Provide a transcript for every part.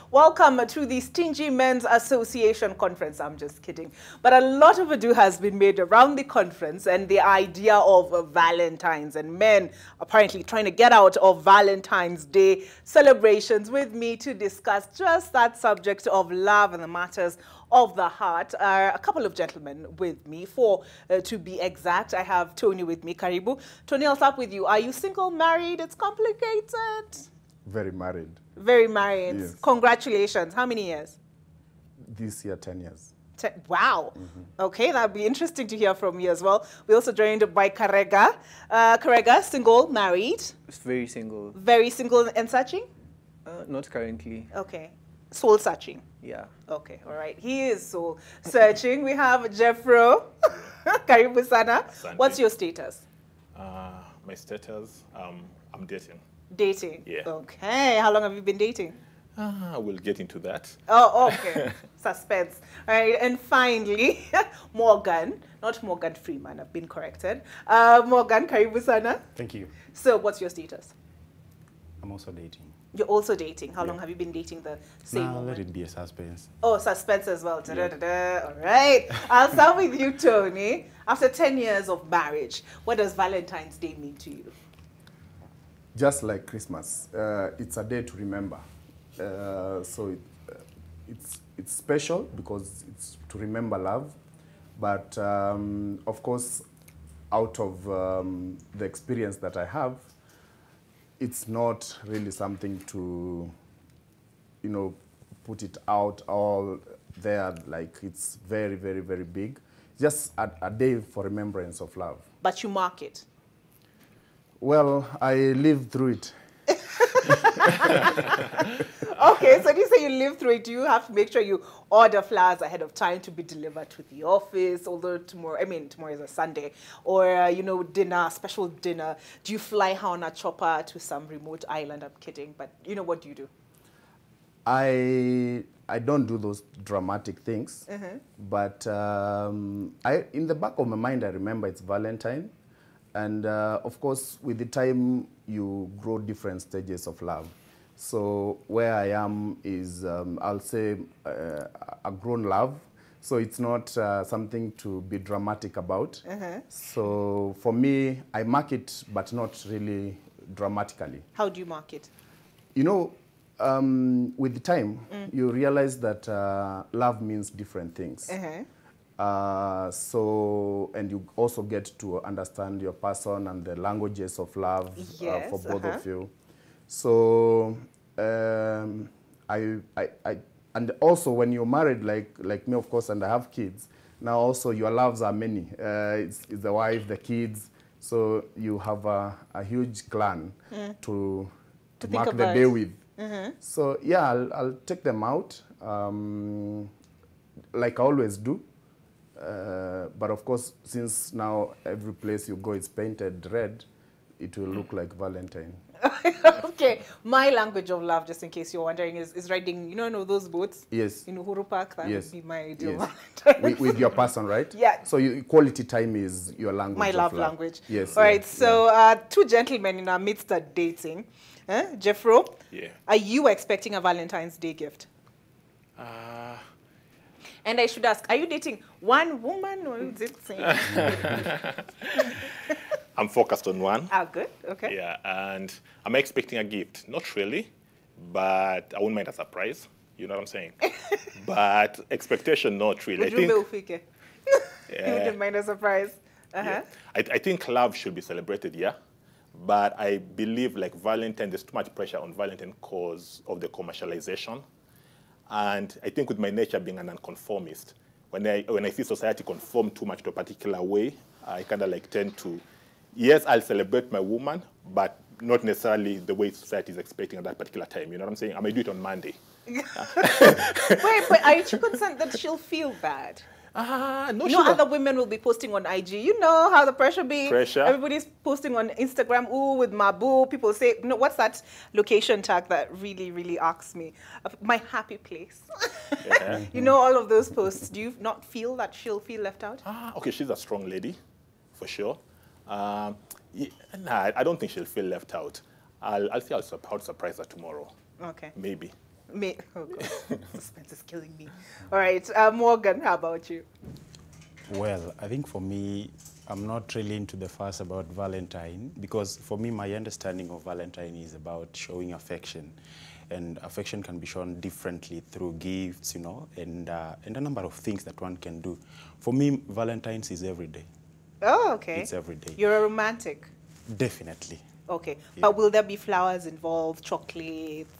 Welcome to the Stingy Men's Association conference. I'm just kidding. But a lot of ado has been made around the conference and the idea of Valentine's and men apparently trying to get out of Valentine's Day celebrations. With me to discuss just that subject of love and the matters of the heart are a couple of gentlemen with me, four to be exact. I have Tony with me. Karibu. Tony, I'll start with you. Are you single, married? It's complicated. Very married. Very married. Yes. Congratulations. How many years? This year, 10 years. Wow. Okay, that'd be interesting to hear from you as well. We're also joined by Karega. Karega, single, married? Very single. Very single and searching? Not currently. Okay. Soul searching? Yeah. Okay, all right. He is soul searching. We have Jeffro. Karibu sana. What's your status? My status, I'm dating. Dating? Yeah. Okay. How long have you been dating? We'll get into that. Oh, okay. Suspense. All right. And finally, Morgan. Not Morgan Freeman. I've been corrected. Morgan, karibu sana. Thank you. So what's your status? I'm also dating. You're also dating. How long have you been dating the same Now woman? let it be a suspense. Oh, suspense as well. All right. I'll start with you, Tony. After 10 years of marriage, what does Valentine's Day mean to you? Just like Christmas, it's a day to remember. It's special because it's to remember love. But of course, out of the experience that I have, it's not really something to, put it out all there like it's very, very, very big. Just a day for remembrance of love. But you mark it. Well, I lived through it. Okay, so you say you live through it. Do you have to make sure you order flowers ahead of time to be delivered to the office? Although tomorrow is a Sunday. Or, dinner, special dinner. Do you fly on a chopper to some remote island? I'm kidding. But, what do you do? I don't do those dramatic things. But in the back of my mind, I remember it's Valentine. And of course, with the time, you grow different stages of love. So where I am is, I'll say, a grown love. So it's not something to be dramatic about. So for me, I mark it, but not really dramatically. How do you mark it? With the time, you realize that love means different things. And you also get to understand your person and the languages of love for both of you. So and also when you're married, like me, of course, and I have kids, now also your loves are many. It's the wife, the kids. So you have a huge clan to mark the day with. So yeah, I'll take them out like I always do. But of course, since now every place you go is painted red, it will look like Valentine. Okay, my language of love, just in case you're wondering, is riding, those boats? Yes. In Uhuru Park, that would be my ideal Valentine. with your person, right? Yeah. So quality time is your language. My love language. Yes. All right, so two gentlemen in our midst are dating. Jeffro, are you expecting a Valentine's Day gift? And I should ask, are you dating one woman or is it same? I'm focused on one. Good. Okay. Yeah, and I'm expecting a gift. Not really, but I wouldn't mind a surprise. You know what I'm saying? But expectation, not really. You wouldn't mind a surprise. Yeah. I think love should be celebrated, yeah. But I believe like Valentine, there's too much pressure on Valentine because of the commercialization. And I think with my nature being an nonconformist, when I see society conform too much to a particular way, I kind of like tend to, yes, I'll celebrate my woman, but not necessarily the way society is expecting at that particular time. You know what I'm saying? I may do it on Monday. Wait, but are you concerned that she'll feel bad? No, other women will be posting on IG. You know how the pressure be. Everybody's posting on Instagram. Ooh, with my boo. People say, what's that location tag that really, really asks me? My happy place. All of those posts. Do you not feel that she'll feel left out? Okay, she's a strong lady, for sure. Nah, I don't think she'll feel left out. I'll see how to surprise her tomorrow. Okay. Maybe. Me. Oh God, suspense is killing me. All right, Morgan, how about you? Well, I think for me, I'm not really into the fuss about Valentine because for me, my understanding of Valentine is about showing affection. And affection can be shown differently through gifts, you know, and a number of things that one can do. For me, Valentine's is every day. Oh, okay. It's every day. You're a romantic. Definitely. Okay, Yeah. but will there be flowers involved, chocolates?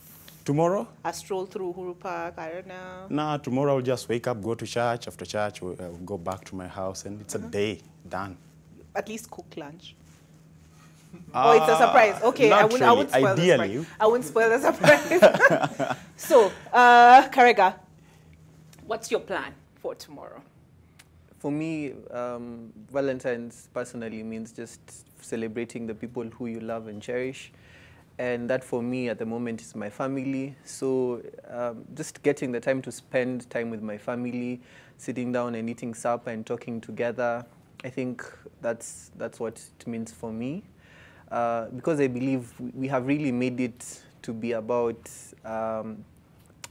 Tomorrow? A stroll through Uhuru Park, I don't know. Nah, tomorrow I'll just wake up, go to church. After church, I'll go back to my house, and it's a day done. At least cook lunch. Oh, it's a surprise. Okay, I not wouldn't spoil the Ideally. surprise. I wouldn't spoil the surprise. So, Karega, what's your plan for tomorrow? For me, Valentine's personally means just celebrating the people who you love and cherish. And that for me at the moment is my family. So just getting the time to spend time with my family, sitting down and eating supper and talking together. I think that's what it means for me. Because I believe we have really made it to be about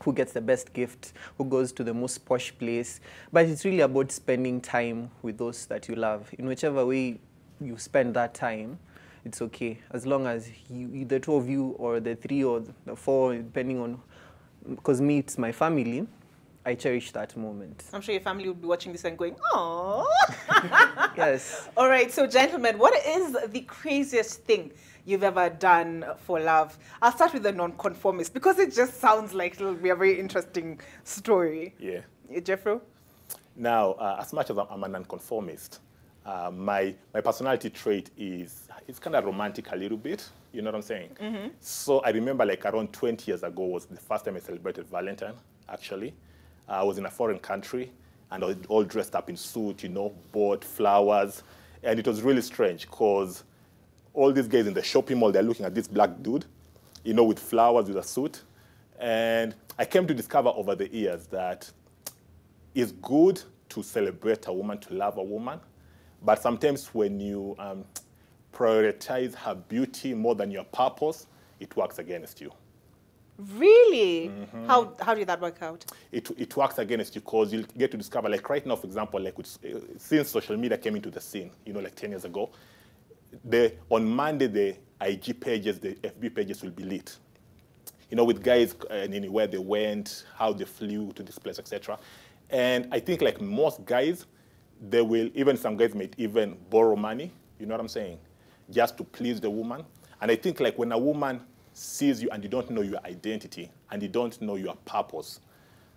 who gets the best gift, who goes to the most posh place. But it's really about spending time with those that you love. In whichever way you spend that time, it's okay. As long as the two of you or the three or the four, depending on, because me, it's my family, I cherish that moment. I'm sure your family would be watching this and going, "Oh." Yes. All right, so gentlemen, what is the craziest thing you've ever done for love? I'll start with the non-conformist because it just sounds like it'll be a very interesting story. Yeah. Jeffro? Now, as much as I'm a nonconformist, my personality trait is it's kind of romantic a little bit. You know what I'm saying? Mm-hmm. So I remember like around 20 years ago was the first time I celebrated Valentine, actually. I was in a foreign country, and I was all dressed up in suit, you know, bought flowers. And it was really strange because all these guys in the shopping mall, they're looking at this black dude, you know, with flowers, with a suit. And I came to discover over the years that it's good to celebrate a woman, to love a woman. But sometimes when you prioritize her beauty more than your purpose, it works against you. Really? Mm-hmm. How did that work out? It works against you because you'll get to discover, like right now, for example, like since social media came into the scene, you know, like 10 years ago, on Monday, the IG pages, the FB pages will be lit. You know, with guys and where they went, how they flew to this place, etc. And I think like most guys, they will, even some guys might even borrow money, you know what I'm saying, just to please the woman. And I think like when a woman sees you and you don't know your identity and you don't know your purpose,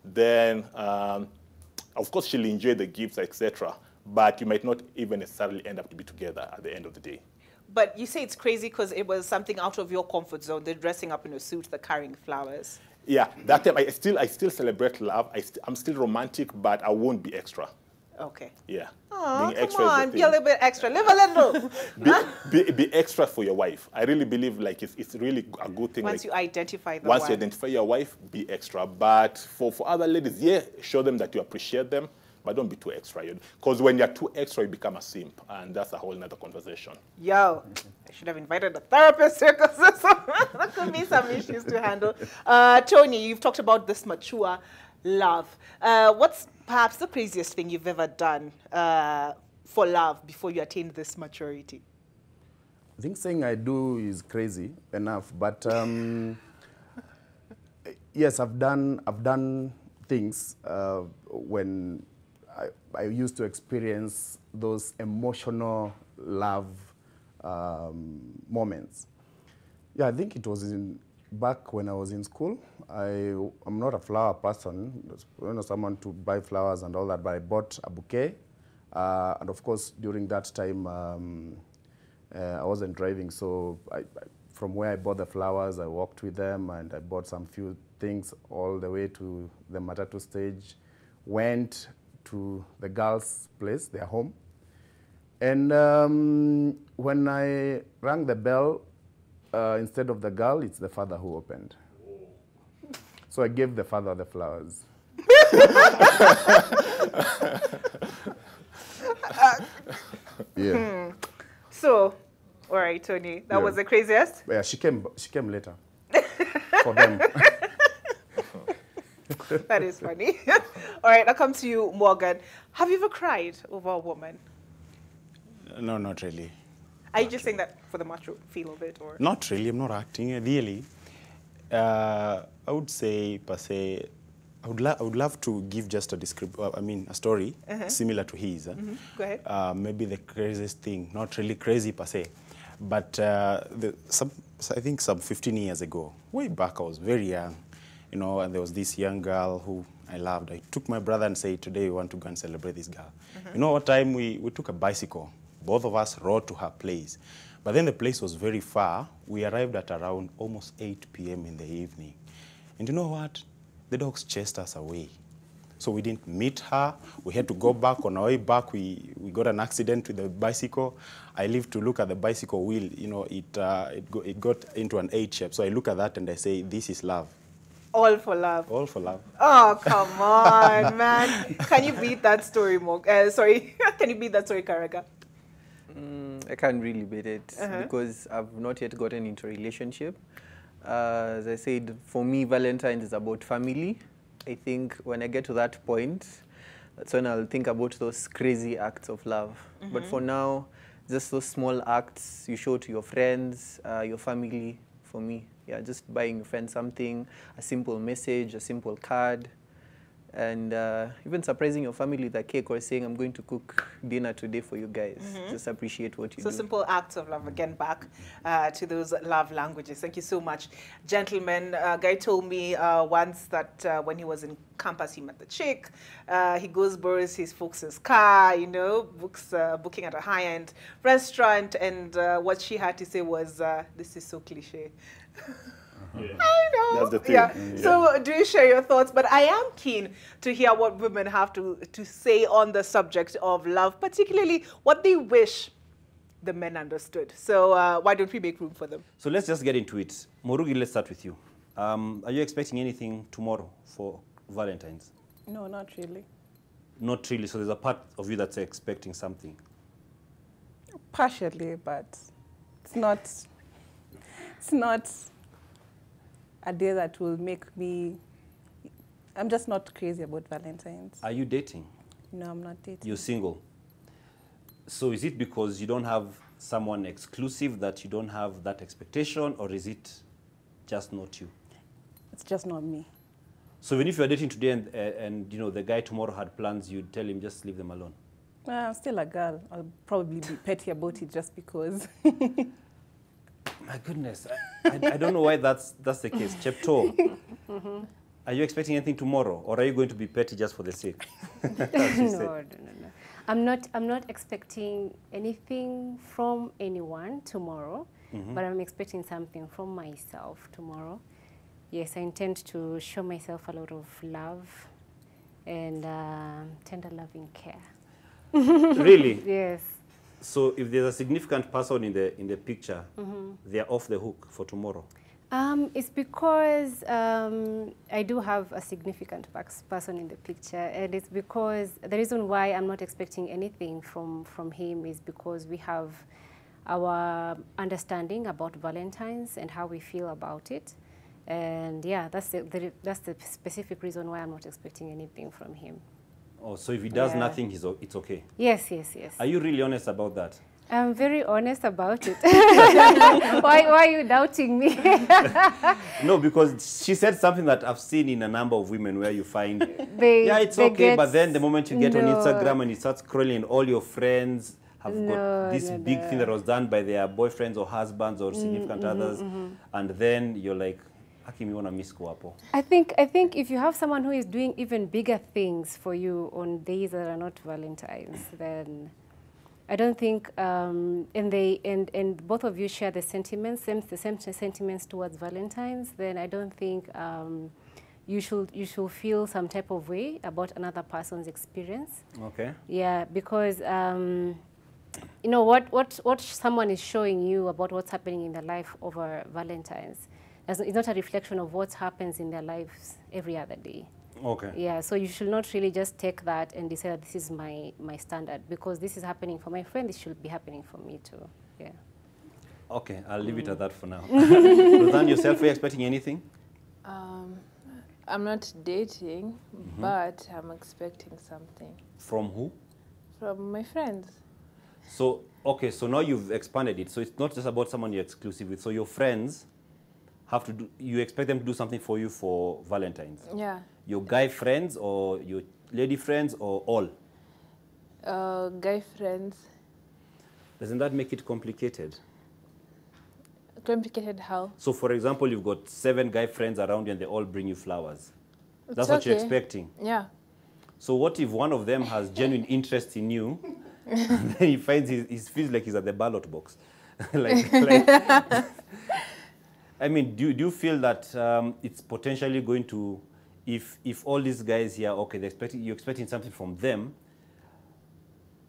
then of course she'll enjoy the gifts, etc. But you might not even necessarily end up to be together at the end of the day. But you say it's crazy because it was something out of your comfort zone. They're dressing up in a suit, they're carrying flowers. Yeah, that time I still celebrate love. I'm still romantic, but I won't be extra. Okay. Yeah. Oh, Being come extra is the on, thing. be a little bit extra. Live a little. Be extra for your wife. I really believe like it's really a good thing. Once like, you identify the once one. you identify your wife, be extra. But for other ladies, yeah, show them that you appreciate them, but don't be too extra. Because when you're too extra, you become a simp, and that's a whole nother conversation. Yo, I should have invited a therapist here because there could be some issues to handle. Tony, you've talked about this mature love. What's perhaps the craziest thing you've ever done for love before you attained this maturity? I think saying I do is crazy enough, but yes, I've done things when I used to experience those emotional love moments. Yeah, I think it was back when I was in school. I'm not a flower person, someone to buy flowers and all that, but I bought a bouquet. And of course, during that time, I wasn't driving, so from where I bought the flowers, I walked with them, and I bought some few things all the way to the Matatu stage, went to the girls' place, their home. And when I rang the bell, instead of the girl, it's the father who opened. So I gave the father the flowers. Yeah. So, all right, Tony, that was the craziest? Yeah, she came later for them. That is funny. All right, I'll come to you, Morgan. Have you ever cried over a woman? No, not really. Are you just saying that for the macho feel of it, or? Not really. I'm not acting. Really, I would say, per se, I would love to give just a a story similar to his. Go ahead. Maybe the craziest thing, not really crazy per se, but I think some 15 years ago, way back, I was very young, and there was this young girl who I loved. I took my brother and said, today we want to go and celebrate this girl. You know what time we took a bicycle. Both of us rode to her place. But then the place was very far. We arrived at around almost 8 p.m. in the evening. And you know what? The dogs chased us away. So we didn't meet her. We had to go back. On our way back, we got an accident with the bicycle. I lived to look at the bicycle wheel. It got into an 8 shape. So I look at that and I say, this is love. All for love. All for love. Oh, come on, man. Can you beat that story, sorry. Can you beat that story, Karaka? I can't really beat it because I've not yet gotten into a relationship. As I said, for me, Valentine is about family. I think when I get to that point, that's when I'll think about those crazy acts of love. But for now, just those small acts you show to your friends, your family, for me. Yeah, just buying your friend something, a simple message, a simple card, and even surprising your family with a cake or saying, I'm going to cook dinner today for you guys. Just appreciate what you do. So simple acts of love. Again, back to those love languages. Thank you so much. Gentlemen, Guy told me once that when he was in campus, he met the chick. He borrows his folks' car, booking at a high-end restaurant. And what she had to say was, this is so cliche. Yeah. I know. That's the thing. Yeah. Yeah. So do share your thoughts, but I am keen to hear what women have to say on the subject of love, particularly what they wish the men understood. So why don't we make room for them? So let's just get into it. Morugi, let's start with you. Are you expecting anything tomorrow for Valentine's? No, not really. Not really. So there's a part of you that's expecting something. Partially, but it's not a day that will make me... I'm just not crazy about Valentine's. Are you dating? No, I'm not dating. You're single. So is it because you don't have someone exclusive that you don't have that expectation, or is it just not you? It's just not me. So even if you're dating today and the guy tomorrow had plans, you'd tell him just leave them alone? I'm still a girl. I'll probably be petty about it just because. My goodness, I don't know why that's the case. Chepto, are you expecting anything tomorrow, or are you going to be petty just for the sake? No. I'm not expecting anything from anyone tomorrow, but I'm expecting something from myself tomorrow. Yes, I intend to show myself a lot of love and tender loving care. Really? Yes. So if there's a significant person in the picture, they're off the hook for tomorrow? It's because I do have a significant person in the picture, and it's because the reason why I'm not expecting anything from him is because we have our understanding about Valentine's and how we feel about it. And yeah, that's the specific reason why I'm not expecting anything from him. Oh, so if he does nothing, it's okay? Yes. Are you really honest about that? I'm very honest about it. Why are you doubting me? No, because she said something that I've seen in a number of women where you find, it's they okay, but then the moment you get on No. Instagram and you start scrolling and all your friends have got this big thing that was done by their boyfriends or husbands or significant others, and then you're like, Akimi, wanna miss Kuapo. I think if you have someone who is doing even bigger things for you on days that are not Valentine's, then I don't think, and both of you share the sentiments, the same sentiments towards Valentine's, then I don't think you should feel some type of way about another person's experience. Okay. Yeah, because what someone is showing you about what's happening in their life over Valentine's, it's not a reflection of what happens in their lives every other day. Okay. Yeah, so you should not really just take that and decide that this is my standard, because this is happening for my friend, this should be happening for me too. Yeah. Okay, I'll leave it at that for now. Roseanne, yourself, are you expecting anything? I'm not dating, but I'm expecting something. From who? From my friends. So, okay, so now you've expanded it. So it's not just about someone you're exclusive with. So your friends have to do, you expect them to do something for you for Valentine's? Yeah. Your guy friends or your lady friends or all? Guy friends. Doesn't that make it complicated? Complicated how? So for example, you've got 7 guy friends around you and they all bring you flowers. That's It's what you're okay. expecting? Yeah. So what if one of them has genuine interest in you, and then he finds he feels like he's at the ballot box? like, I mean, do you feel that it's potentially going to, if all these guys here, okay, you're expecting something from them,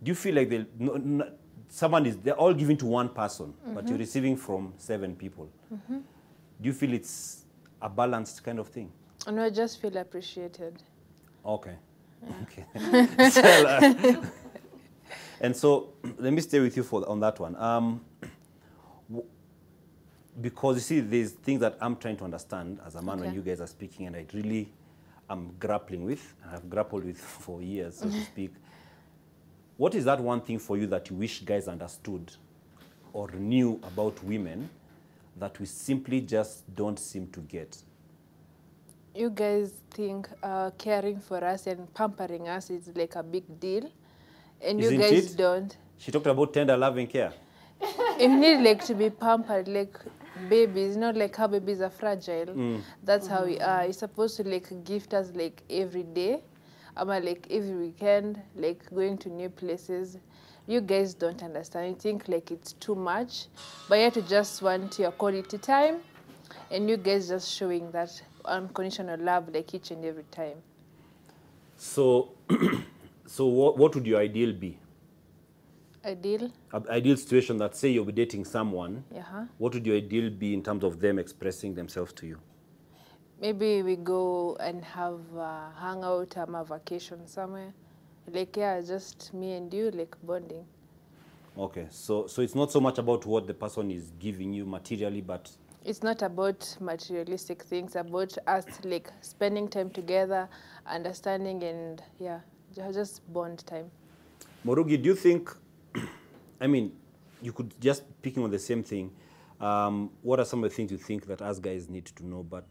do you feel like they're all giving to one person, but you're receiving from 7 people? Do you feel it's a balanced kind of thing? No, I just feel appreciated. Okay. Yeah. Okay. And so let me stay with you on that one. Because you see, there's things that I'm trying to understand as a man when you guys are speaking, and I really am grappling with, and I've grappled with for years, so to speak. What is that one thing for you that you wish guys understood or knew about women that we simply just don't seem to get? You guys think caring for us and pampering us is like a big deal, and Isn't you guys it? don't. She talked about tender loving care. You need like to be pampered like babies, not like how babies are fragile. That's how we are. You're supposed to like gift us like every day, like every weekend, like going to new places. You guys don't understand. You think like it's too much, but yet you just want your quality time, and you guys just showing that unconditional love like each and every time. So, so what would your ideal be? Ideal? Ideal situation that, say you'll be dating someone, Yeah. what would your ideal be in terms of them expressing themselves to you? Maybe we go and have a hangout, a vacation somewhere. Like, yeah, just me and you, like bonding. Okay, so it's not so much about what the person is giving you materially, but... It's not about materialistic things, about us like spending time together, understanding, and yeah, just bond time. Morugi, do you think, I mean, you could just picking on the same thing, what are some of the things you think that us guys need to know? But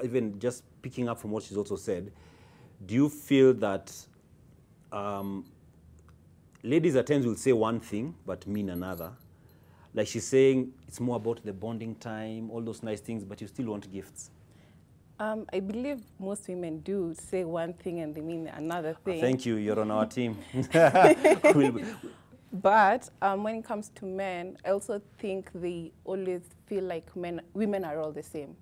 even just picking up from what she's also said, do you feel that ladies at times will say one thing but mean another? Like she's saying it's more about the bonding time, all those nice things, but you still want gifts. I believe most women do say one thing and they mean another thing. Thank you, you're on our team. But when it comes to men, I also think they always feel like women are all the same,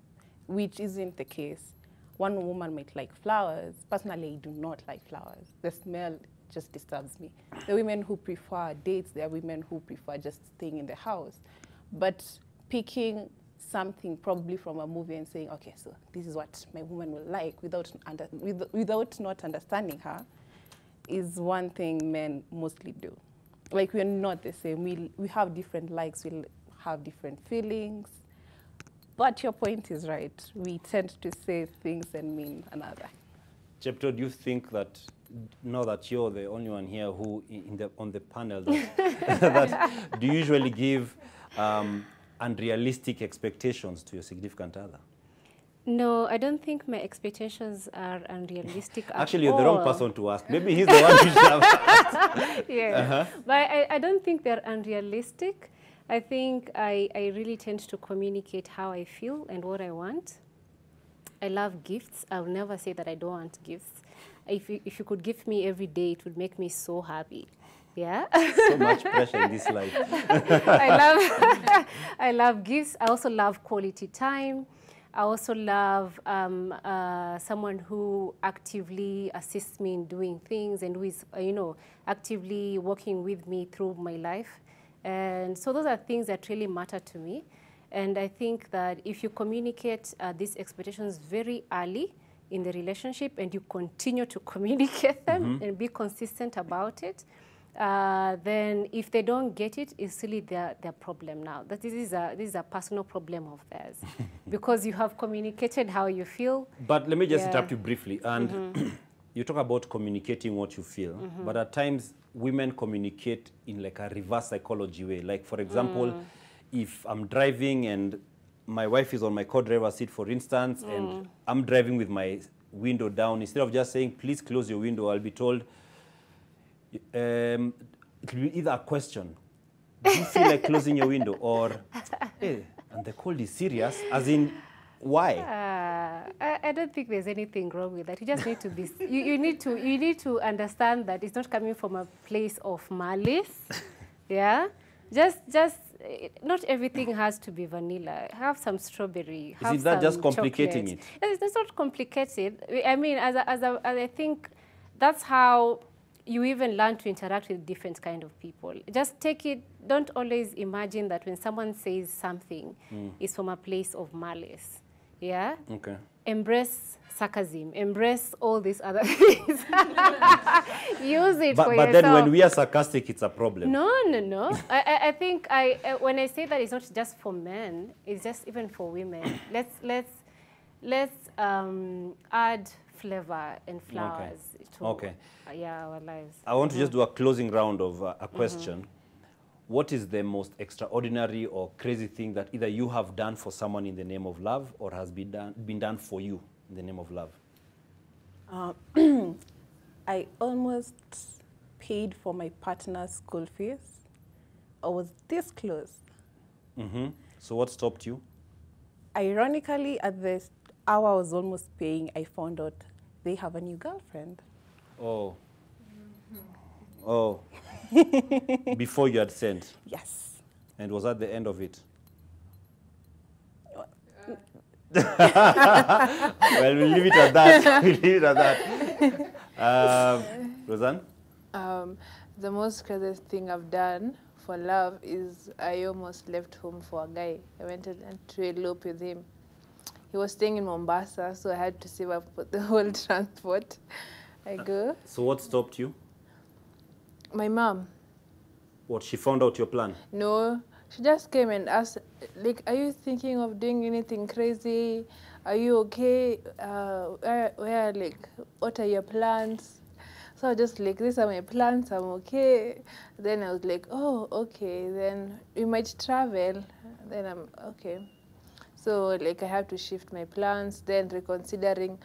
which isn't the case. One woman might like flowers. Personally, I do not like flowers. The smell just disturbs me. The women who prefer dates, there are women who prefer just staying in the house. But picking something probably from a movie and saying, okay, so this is what my woman will like without not understanding her is one thing men mostly do. Like, we're not the same. We have different likes, we have different feelings. But your point is right. We tend to say things and mean another. Chepto, do you think that now that you're the only one here who on the panel that, that do you usually give unrealistic expectations to your significant other? No, I don't think my expectations are unrealistic Actually, you're at the wrong all. person to ask. Maybe he's the one who should have asked. Yeah, but I don't think they're unrealistic. I think I really tend to communicate how I feel and what I want. I love gifts. I'll never say that I don't want gifts. If you could give me every day, it would make me so happy. Yeah. So much pressure in this life. I love gifts. I also love quality time. I also love someone who actively assists me in doing things and who is, actively working with me through my life. And so those are things that really matter to me. And I think that if you communicate these expectations very early in the relationship and you continue to communicate them and be consistent about it, then if they don't get it, it's really their problem now. That this is a personal problem of theirs because you have communicated how you feel. But let me just interrupt you briefly. And you talk about communicating what you feel, but at times women communicate in like a reverse psychology way. Like for example, if I'm driving and my wife is on my co-driver seat, for instance, and I'm driving with my window down, instead of just saying, please close your window, I'll be told, it will be either a question, do you feel like closing your window, or, hey, and the cold is serious, as in, why? I don't think there's anything wrong with that. You just need to be, you need to understand that it's not coming from a place of malice, yeah? Just not everything has to be vanilla. Have some strawberry. Is that just complicating it? It's not complicated. I mean, as I think that's how you even learn to interact with different kind of people. Just take it. Don't always imagine that when someone says something, it's from a place of malice. Yeah. Okay. Embrace sarcasm. Embrace all these other things. Use it for yourself. But then when we are sarcastic, it's a problem. No. I think when I say that, it's not just for men. It's just even for women. Let's add flavor and flowers to our lives. I want to just do a closing round of a question. What is the most extraordinary or crazy thing that either you have done for someone in the name of love or has been done for you in the name of love? I almost paid for my partner's school fees. I was this close. So what stopped you? Ironically, at the hour I was almost paying, I found out they have a new girlfriend. Oh. Oh. Before you had sent? Yes. And was that the end of it? Well, we'll leave it at that. We'll leave it at that. Roseanne? The most craziest thing I've done for love is I almost left home for a guy. I went to elope with him. He was staying in Mombasa, so I had to save up for the whole transport. I go. So what stopped you? My mom. What, she found out your plan? No, she just came and asked, like, are you thinking of doing anything crazy? Are you okay? Where, like, what are your plans? So I was just like, these are my plans, I'm okay. Then I was like, oh, okay, then we might travel. Then I'm okay. So, like, I have to shift my plans, then reconsidering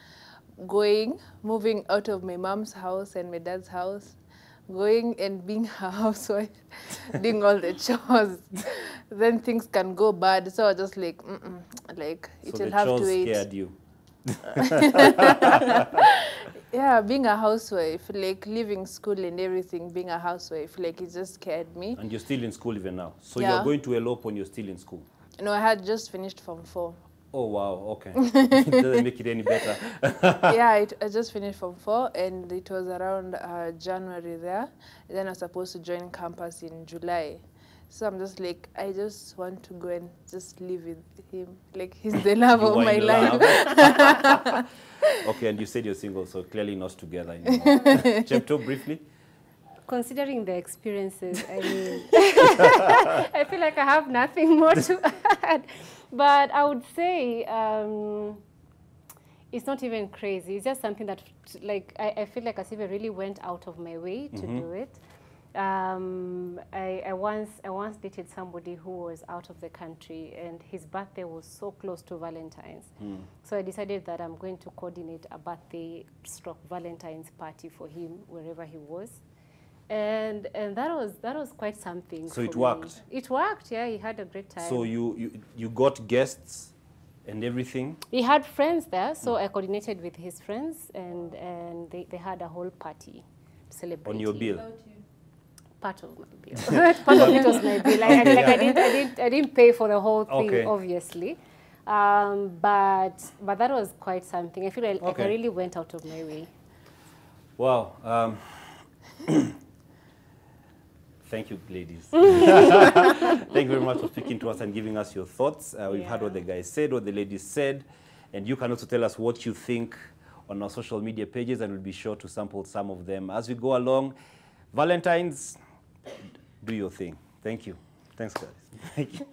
moving out of my mom's house and my dad's house, going and being a housewife, doing all the chores, then things can go bad. So I was just like, like, it will have to wait. So the chores scared you? Yeah, being a housewife, like leaving school and everything, being a housewife, like it just scared me. And you're still in school even now? So you're going to elope when you're still in school? No, I had just finished Form 4. Oh, wow, okay. It doesn't make it any better. Yeah, I just finished Form 4, and it was around January there. And then I was supposed to join campus in July. So I'm just like, I just want to go and just live with him. Like, he's the love of my life. Okay, and you said you're single, so clearly not together anymore. Chepto, briefly? Considering the experiences, I mean, I feel like I have nothing more to add. But I would say it's not even crazy. It's just something that, like, I feel like as if I really went out of my way to do it. I once dated somebody who was out of the country, and his birthday was so close to Valentine's. So I decided that I'm going to coordinate a birthday / Valentine's party for him wherever he was. And that was quite something. So it worked? It worked, yeah. He had a great time. So you got guests and everything? He had friends there, so I coordinated with his friends, and they had a whole party celebrating. On your bill? Part of my bill. Part of it was my bill. Like I didn't pay for the whole thing, obviously. But that was quite something. I feel like I really went out of my way. Wow. Thank you, ladies. Thank you very much for speaking to us and giving us your thoughts. We've heard what the guys said, what the ladies said, and you can also tell us what you think on our social media pages, and we'll be sure to sample some of them as we go along. Valentine's, do your thing. Thank you. Thanks, guys. Thank you.